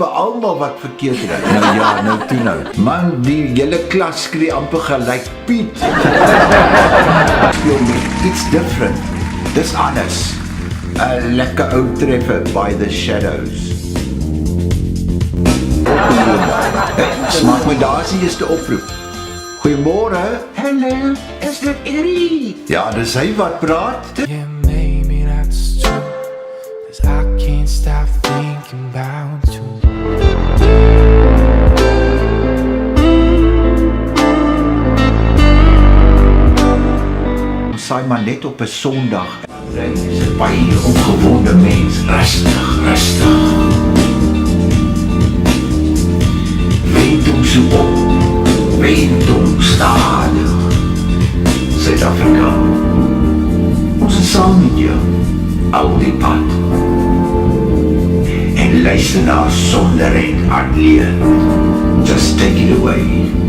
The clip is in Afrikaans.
vir almal wat verkeerd ry. Nou ja, nou toe nou. Man, die hele klas skree amper gelyk Piet. Speel met iets different. Dis anders. 'n Lekker ou treffer by the Shadows. Smaak my daar is die eerste oproep. Goeiemôre. Hallo, is dit Erie? Ja, dis hy wat praat. Yeah, maybe that's true. 'Cause I can't stop thinking about you. Saai maar net op 'n Sondag. Hy is 'n baie opgewonde mens. Rustig, rustig. Weet hom so op. Weet hom stadig. Suid-Afrika. Ons is saam met jou. Al die pad. En luister na sonder en alleen. Just take it away.